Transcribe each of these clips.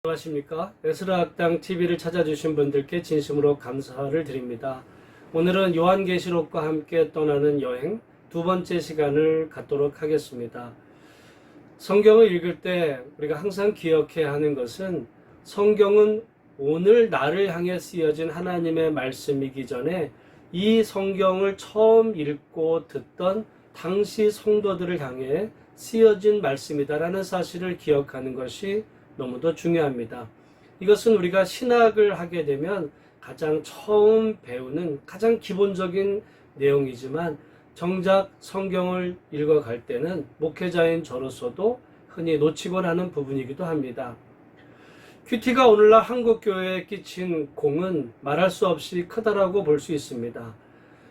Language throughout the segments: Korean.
안녕하십니까. 에스라학당 TV를 찾아주신 분들께 진심으로 감사를 드립니다. 오늘은 요한계시록과 함께 떠나는 여행 두 번째 시간을 갖도록 하겠습니다. 성경을 읽을 때 우리가 항상 기억해야 하는 것은 성경은 오늘 나를 향해 쓰여진 하나님의 말씀이기 전에 이 성경을 처음 읽고 듣던 당시 성도들을 향해 쓰여진 말씀이다라는 사실을 기억하는 것이 너무도 중요합니다. 이것은 우리가 신학을 하게 되면 가장 처음 배우는 가장 기본적인 내용이지만 정작 성경을 읽어갈 때는 목회자인 저로서도 흔히 놓치곤 하는 부분이기도 합니다. 큐티가 오늘날 한국교회에 끼친 공은 말할 수 없이 크다라고 볼 수 있습니다.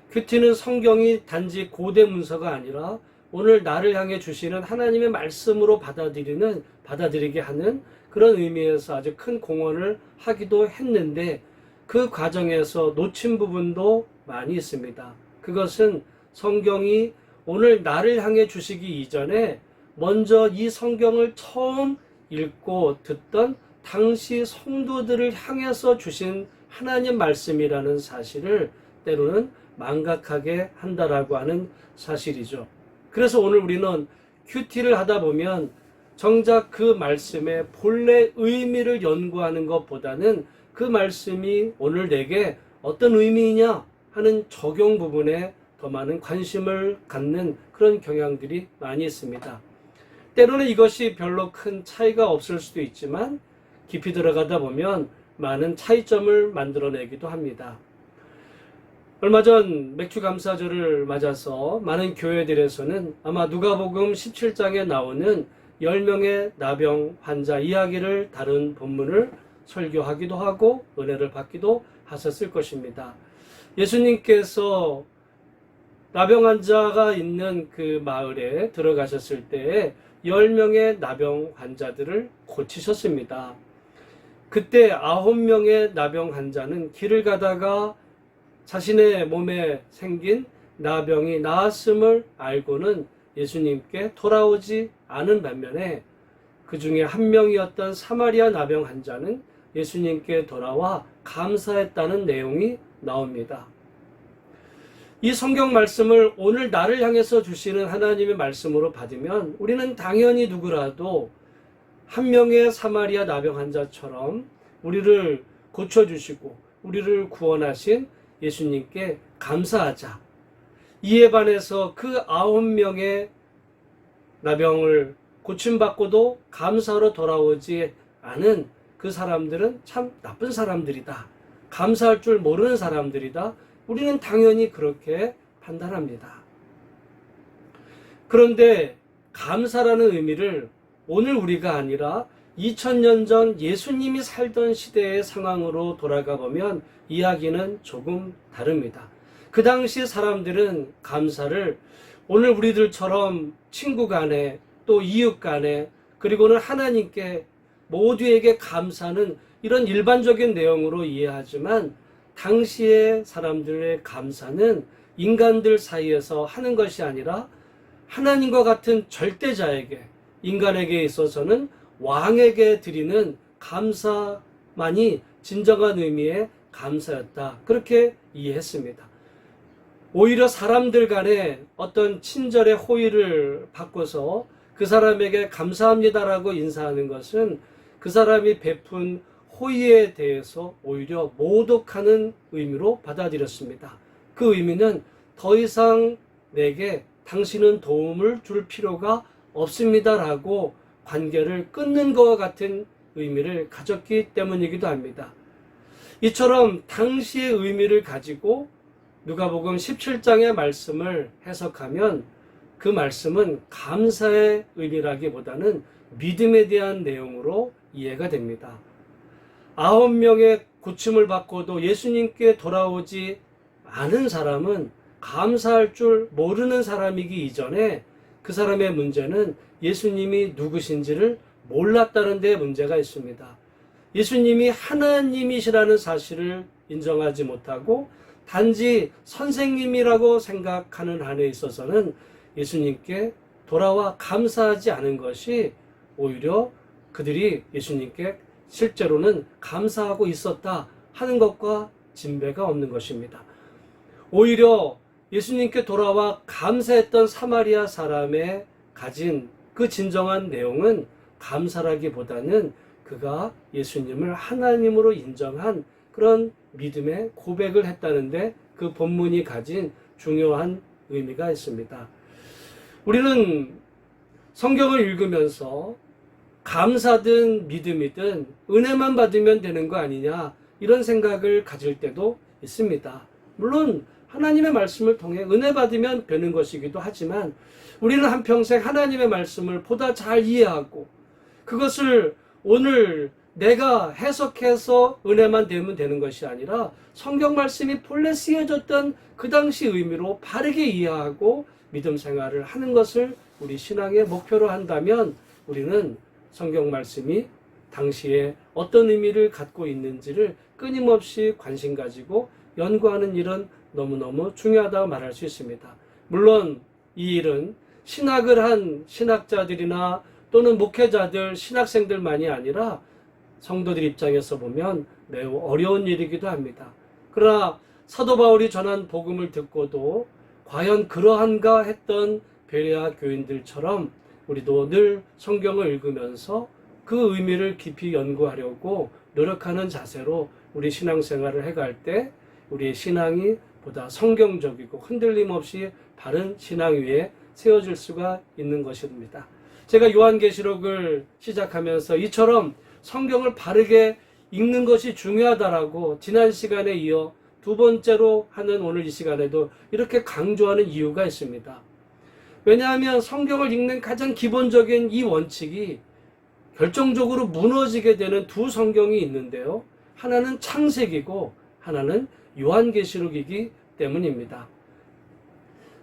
큐티는 성경이 단지 고대 문서가 아니라 오늘 나를 향해 주시는 하나님의 말씀으로 받아들이게 하는 그런 의미에서 아주 큰 공헌을 하기도 했는데 그 과정에서 놓친 부분도 많이 있습니다. 그것은 성경이 오늘 나를 향해 주시기 이전에 먼저 이 성경을 처음 읽고 듣던 당시 성도들을 향해서 주신 하나님 말씀이라는 사실을 때로는 망각하게 한다라고 하는 사실이죠. 그래서 오늘 우리는 큐티를 하다 보면 정작 그 말씀의 본래 의미를 연구하는 것보다는 그 말씀이 오늘 내게 어떤 의미이냐 하는 적용 부분에 더 많은 관심을 갖는 그런 경향들이 많이 있습니다. 때로는 이것이 별로 큰 차이가 없을 수도 있지만 깊이 들어가다 보면 많은 차이점을 만들어내기도 합니다. 얼마 전 맥주감사절을 맞아서 많은 교회들에서는 아마 누가복음 17장에 나오는 10명의 나병 환자 이야기를 다룬 본문을 설교하기도 하고 은혜를 받기도 하셨을 것입니다. 예수님께서 나병 환자가 있는 그 마을에 들어가셨을 때에 10명의 나병 환자들을 고치셨습니다. 그때 9명의 나병 환자는 길을 가다가 자신의 몸에 생긴 나병이 나았음을 알고는 예수님께 돌아오지 않은 반면에 그 중에 한 명이었던 사마리아 나병 환자는 예수님께 돌아와 감사했다는 내용이 나옵니다. 이 성경 말씀을 오늘 나를 향해서 주시는 하나님의 말씀으로 받으면 우리는 당연히 누구라도 한 명의 사마리아 나병 환자처럼 우리를 고쳐주시고 우리를 구원하신 예수님께 감사하자. 이에 반해서 그 9명의 나병을 고침받고도 감사로 돌아오지 않은 그 사람들은 참 나쁜 사람들이다. 감사할 줄 모르는 사람들이다. 우리는 당연히 그렇게 판단합니다. 그런데 감사라는 의미를 오늘 우리가 아니라 2000년 전 예수님이 살던 시대의 상황으로 돌아가 보면 이야기는 조금 다릅니다. 그 당시 사람들은 감사를 오늘 우리들처럼 친구 간에 또 이웃 간에 그리고는 하나님께 모두에게 감사는 이런 일반적인 내용으로 이해하지만 당시의 사람들의 감사는 인간들 사이에서 하는 것이 아니라 하나님과 같은 절대자에게 인간에게 있어서는 왕에게 드리는 감사만이 진정한 의미의 감사였다. 그렇게 이해했습니다. 오히려 사람들 간에 어떤 친절의 호의를 받고서 그 사람에게 감사합니다라고 인사하는 것은 그 사람이 베푼 호의에 대해서 오히려 모독하는 의미로 받아들였습니다. 그 의미는 더 이상 내게 당신은 도움을 줄 필요가 없습니다라고 관계를 끊는 것과 같은 의미를 가졌기 때문이기도 합니다. 이처럼 당시의 의미를 가지고 누가복음 17장의 말씀을 해석하면 그 말씀은 감사의 의미라기보다는 믿음에 대한 내용으로 이해가 됩니다. 9명의 고침을 받고도 예수님께 돌아오지 않은 사람은 감사할 줄 모르는 사람이기 이전에 그 사람의 문제는 예수님이 누구신지를 몰랐다는 데 문제가 있습니다. 예수님이 하나님이시라는 사실을 인정하지 못하고 단지 선생님이라고 생각하는 한에 있어서는 예수님께 돌아와 감사하지 않은 것이 오히려 그들이 예수님께 실제로는 감사하고 있었다 하는 것과 진배가 없는 것입니다. 오히려 예수님께 돌아와 감사했던 사마리아 사람의 가진 그 진정한 내용은 감사라기보다는 그가 예수님을 하나님으로 인정한 그런 믿음의 고백을 했다는데 그 본문이 가진 중요한 의미가 있습니다. 우리는 성경을 읽으면서 감사든 믿음이든 은혜만 받으면 되는 거 아니냐 이런 생각을 가질 때도 있습니다. 물론 하나님의 말씀을 통해 은혜 받으면 되는 것이기도 하지만 우리는 한평생 하나님의 말씀을 보다 잘 이해하고 그것을 오늘 내가 해석해서 은혜만 되면 되는 것이 아니라 성경 말씀이 본래 쓰여졌던 그 당시 의미로 바르게 이해하고 믿음 생활을 하는 것을 우리 신앙의 목표로 한다면 우리는 성경 말씀이 당시에 어떤 의미를 갖고 있는지를 끊임없이 관심 가지고 연구하는 일은 너무너무 중요하다고 말할 수 있습니다. 물론 이 일은 신학을 한 신학자들이나 또는 목회자들, 신학생들만이 아니라 성도들 입장에서 보면 매우 어려운 일이기도 합니다. 그러나 사도 바울이 전한 복음을 듣고도 과연 그러한가 했던 베레아 교인들처럼 우리도 늘 성경을 읽으면서 그 의미를 깊이 연구하려고 노력하는 자세로 우리 신앙생활을 해갈 때 우리의 신앙이 보다 성경적이고 흔들림 없이 바른 신앙 위에 세워질 수가 있는 것입니다. 제가 요한계시록을 시작하면서 이처럼 성경을 바르게 읽는 것이 중요하다라고 지난 시간에 이어 두 번째로 하는 오늘 이 시간에도 이렇게 강조하는 이유가 있습니다. 왜냐하면 성경을 읽는 가장 기본적인 이 원칙이 결정적으로 무너지게 되는 두 성경이 있는데요. 하나는 창세기고 하나는 요한계시록이기 때문입니다.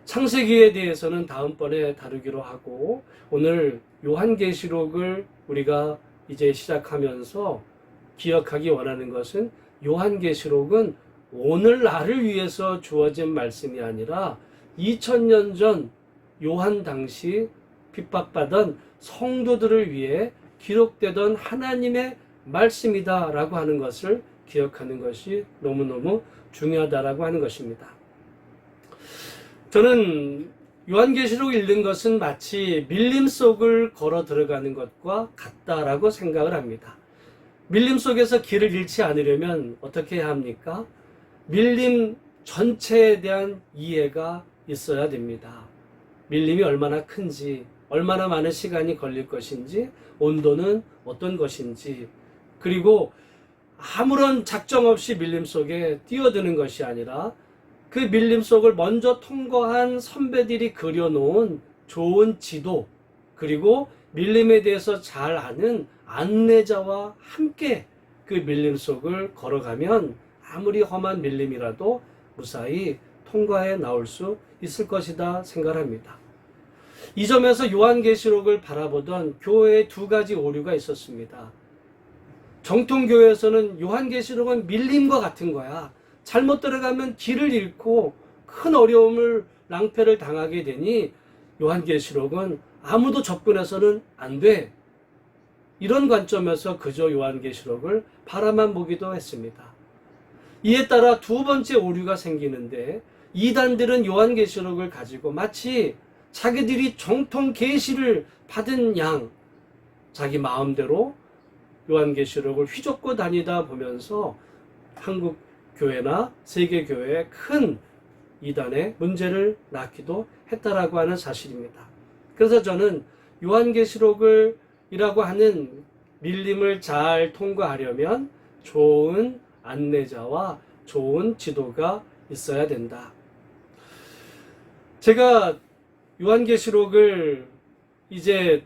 창세기에 대해서는 다음번에 다루기로 하고 오늘 요한계시록을 우리가 이제 시작하면서 기억하기 원하는 것은 요한계시록은 오늘날을 위해서 주어진 말씀이 아니라 2000년 전 요한 당시 핍박받은 성도들을 위해 기록되던 하나님의 말씀이다라고 하는 것을 기억하는 것이 너무너무 중요하다라고 하는 것입니다. 저는 요한계시록 읽는 것은 마치 밀림 속을 걸어 들어가는 것과 같다라고 생각을 합니다. 밀림 속에서 길을 잃지 않으려면 어떻게 해야 합니까? 밀림 전체에 대한 이해가 있어야 됩니다. 밀림이 얼마나 큰지, 얼마나 많은 시간이 걸릴 것인지, 온도는 어떤 것인지, 그리고 아무런 작정 없이 밀림 속에 뛰어드는 것이 아니라 그 밀림 속을 먼저 통과한 선배들이 그려놓은 좋은 지도, 그리고 밀림에 대해서 잘 아는 안내자와 함께 그 밀림 속을 걸어가면 아무리 험한 밀림이라도 무사히 통과해 나올 수 있을 것이다 생각합니다. 이 점에서 요한계시록을 바라보던 교회에 두 가지 오류가 있었습니다. 정통교회에서는 요한계시록은 밀림과 같은 거야. 잘못 들어가면 길을 잃고 큰 어려움을 낭패를 당하게 되니 요한계시록은 아무도 접근해서는 안 돼. 이런 관점에서 그저 요한계시록을 바라만 보기도 했습니다. 이에 따라 두 번째 오류가 생기는데 이단들은 요한계시록을 가지고 마치 자기들이 정통 계시를 받은 양 자기 마음대로 요한계시록을 휘젓고 다니다 보면서 한국 교회나 세계 교회에 큰 이단의 문제를 낳기도 했다라고 하는 사실입니다. 그래서 저는 요한계시록을 이라고 하는 밀림을 잘 통과하려면 좋은 안내자와 좋은 지도가 있어야 된다. 제가 요한계시록을 이제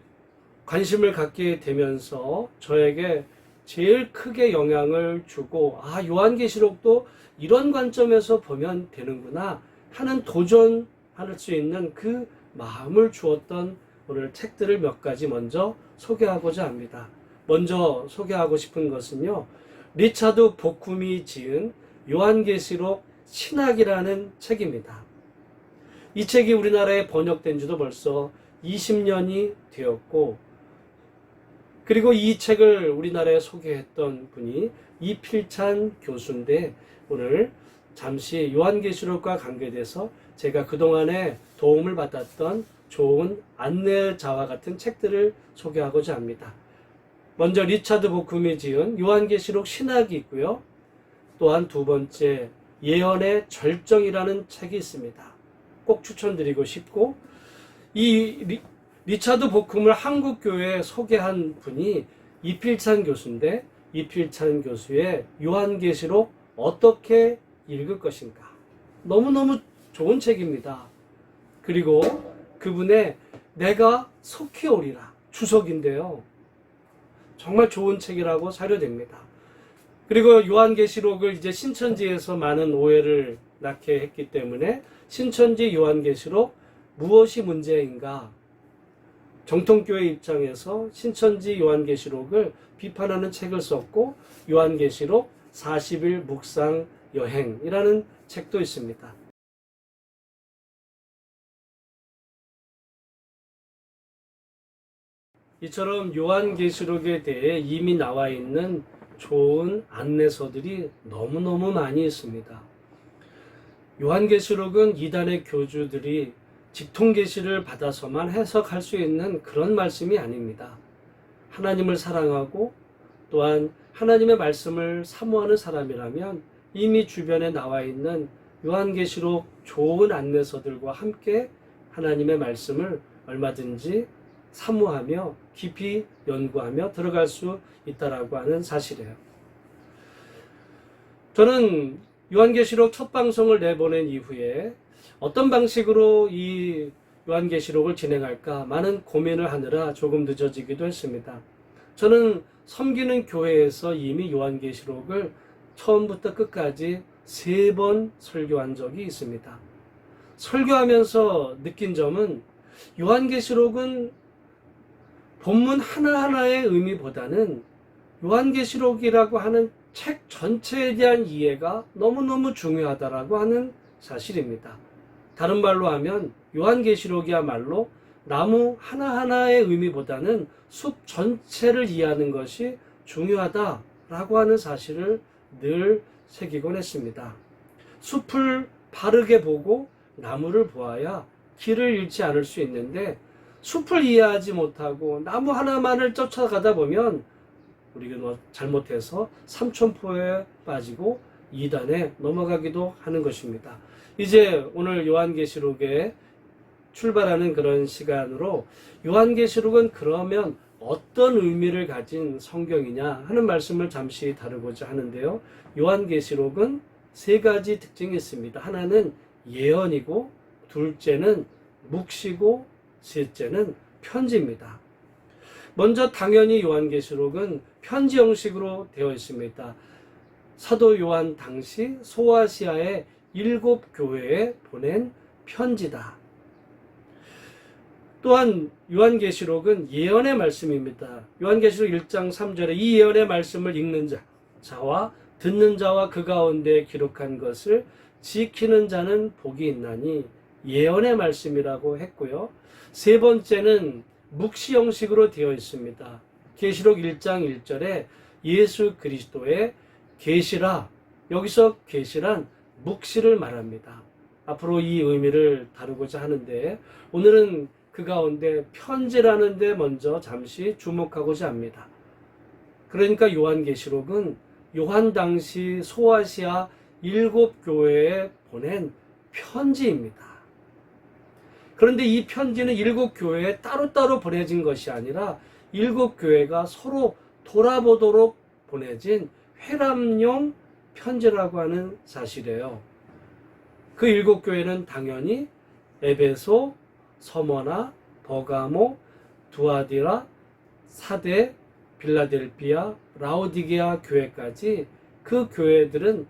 관심을 갖게 되면서 저에게 제일 크게 영향을 주고 요한계시록도 이런 관점에서 보면 되는구나 하는 도전할 수 있는 그 마음을 주었던 오늘 책들을 몇 가지 먼저 소개하고자 합니다. 먼저 소개하고 싶은 것은요, 리차드 보쿰이 지은 요한계시록 신학이라는 책입니다. 이 책이 우리나라에 번역된 지도 벌써 20년이 되었고 그리고 이 책을 우리나라에 소개했던 분이 이필찬 교수인데, 오늘 잠시 요한계시록과 관계돼서 제가 그동안에 도움을 받았던 좋은 안내자와 같은 책들을 소개하고자 합니다. 먼저 리차드 보쿰이 지은 요한계시록 신학이 있고요. 또한 두 번째 예언의 절정이라는 책이 있습니다. 꼭 추천드리고 싶고, 이 리차드 보쿰을 한국교회에 소개한 분이 이필찬 교수인데, 이필찬 교수의 요한계시록 어떻게 읽을 것인가, 너무너무 좋은 책입니다. 그리고 그분의 내가 속히 오리라 주석인데요, 정말 좋은 책이라고 사료됩니다. 그리고 요한계시록을 이제 신천지에서 많은 오해를 낳게 했기 때문에 신천지 요한계시록 무엇이 문제인가, 정통교회 입장에서 신천지 요한계시록을 비판하는 책을 썼고, 요한계시록 40일 묵상 여행이라는 책도 있습니다. 이처럼 요한계시록에 대해 이미 나와 있는 좋은 안내서들이 너무너무 많이 있습니다. 요한계시록은 이단의 교주들이 직통계시를 받아서만 해석할 수 있는 그런 말씀이 아닙니다. 하나님을 사랑하고 또한 하나님의 말씀을 사모하는 사람이라면 이미 주변에 나와 있는 요한계시록 좋은 안내서들과 함께 하나님의 말씀을 얼마든지 사모하며 깊이 연구하며 들어갈 수 있다라고 하는 사실이에요. 저는 요한계시록 첫 방송을 내보낸 이후에 어떤 방식으로 이 요한계시록을 진행할까 많은 고민을 하느라 조금 늦어지기도 했습니다. 저는 섬기는 교회에서 이미 요한계시록을 처음부터 끝까지 3번 설교한 적이 있습니다. 설교하면서 느낀 점은 요한계시록은 본문 하나하나의 의미보다는 요한계시록이라고 하는 책 전체에 대한 이해가 너무너무 중요하다라고 하는 사실입니다. 다른 말로 하면 요한계시록이야말로 나무 하나하나의 의미보다는 숲 전체를 이해하는 것이 중요하다라고 하는 사실을 늘 새기곤 했습니다. 숲을 바르게 보고 나무를 보아야 길을 잃지 않을 수 있는데, 숲을 이해하지 못하고 나무 하나만을 쫓아가다 보면 우리가 잘못해서 삼천포에 빠지고 이단에 넘어가기도 하는 것입니다. 이제 오늘 요한계시록에 출발하는 그런 시간으로 요한계시록은 그러면 어떤 의미를 가진 성경이냐 하는 말씀을 잠시 다루고자 하는데요. 요한계시록은 3가지 특징이 있습니다. 하나는 예언이고, 둘째는 묵시고, 셋째는 편지입니다. 먼저 당연히 요한계시록은 편지 형식으로 되어 있습니다. 사도 요한 당시 소아시아의 7교회에 보낸 편지다. 또한 요한계시록은 예언의 말씀입니다. 요한계시록 1장 3절에 이 예언의 말씀을 읽는 자와 듣는 자와 그 가운데 기록한 것을 지키는 자는 복이 있나니, 예언의 말씀이라고 했고요. 3번째는 묵시 형식으로 되어 있습니다. 계시록 1장 1절에 예수 그리스도의 계시라, 여기서 계시란 묵시를 말합니다. 앞으로 이 의미를 다루고자 하는데, 오늘은 그 가운데 편지라는 데 먼저 잠시 주목하고자 합니다. 그러니까 요한계시록은 요한 당시 소아시아 7교회에 보낸 편지입니다. 그런데 이 편지는 7교회에 따로따로 보내진 것이 아니라 7교회가 서로 돌아보도록 보내진 회람용 편지라고 하는 사실이에요. 그 7교회는 당연히 에베소, 서머나, 버가모, 두아디라, 사데, 빌라델비아, 라오디게아 교회까지, 그 교회들은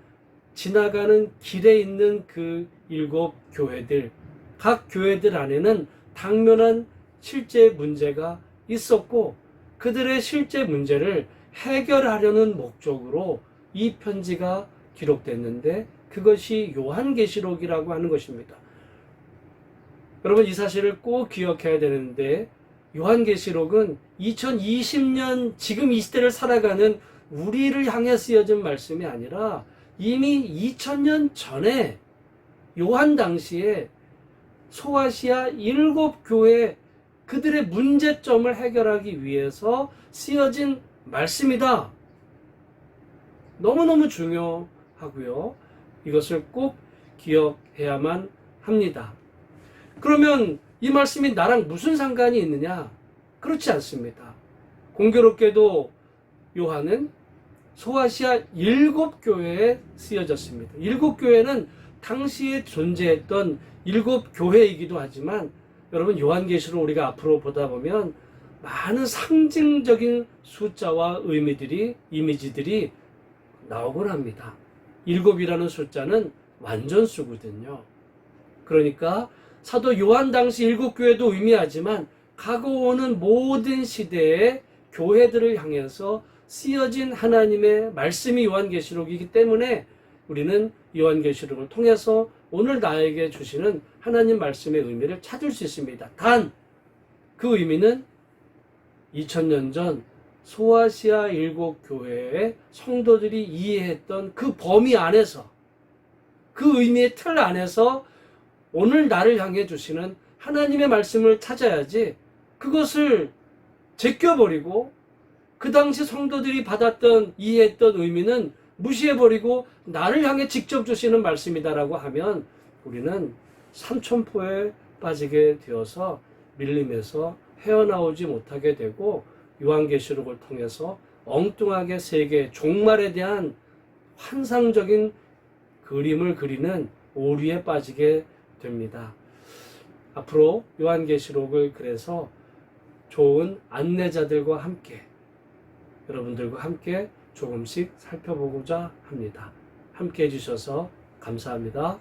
지나가는 길에 있는 그 7교회들, 각 교회들 안에는 당면한 실제 문제가 있었고, 그들의 실제 문제를 해결하려는 목적으로 이 편지가 기록됐는데, 그것이 요한계시록이라고 하는 것입니다. 여러분, 이 사실을 꼭 기억해야 되는데, 요한계시록은 2020년 지금 이 시대를 살아가는 우리를 향해 쓰여진 말씀이 아니라 이미 2000년 전에 요한 당시에 소아시아 7교회 그들의 문제점을 해결하기 위해서 쓰여진 말씀이다. 너무너무 중요하고요. 이것을 꼭 기억해야만 합니다. 그러면 이 말씀이 나랑 무슨 상관이 있느냐? 그렇지 않습니다. 공교롭게도 요한은 소아시아 7교회에 쓰여졌습니다. 7교회는 당시에 존재했던 7교회이기도 하지만 여러분 요한계시록 우리가 앞으로 보다 보면 많은 상징적인 숫자와 이미지들이 나오곤 합니다. 7이라는 숫자는 완전수거든요. 그러니까 사도 요한 당시 7교회도 의미하지만 가고 오는 모든 시대의 교회들을 향해서 쓰여진 하나님의 말씀이 요한계시록이기 때문에 우리는 요한계시록을 통해서 오늘 나에게 주시는 하나님 말씀의 의미를 찾을 수 있습니다. 단 그 의미는 2000년 전 소아시아 7교회의 성도들이 이해했던 그 범위 안에서, 그 의미의 틀 안에서 오늘 나를 향해 주시는 하나님의 말씀을 찾아야지, 그것을 제껴버리고 그 당시 성도들이 받았던 이해했던 의미는 무시해버리고 나를 향해 직접 주시는 말씀이다라고 하면 우리는 삼천포에 빠지게 되어서 밀림에서 헤어나오지 못하게 되고 요한계시록을 통해서 엉뚱하게 세계 종말에 대한 환상적인 그림을 그리는 오류에 빠지게 됩니다. 앞으로 요한계시록을 그래서 좋은 안내자들과 함께, 여러분들과 함께 조금씩 살펴보고자 합니다. 함께 해주셔서 감사합니다.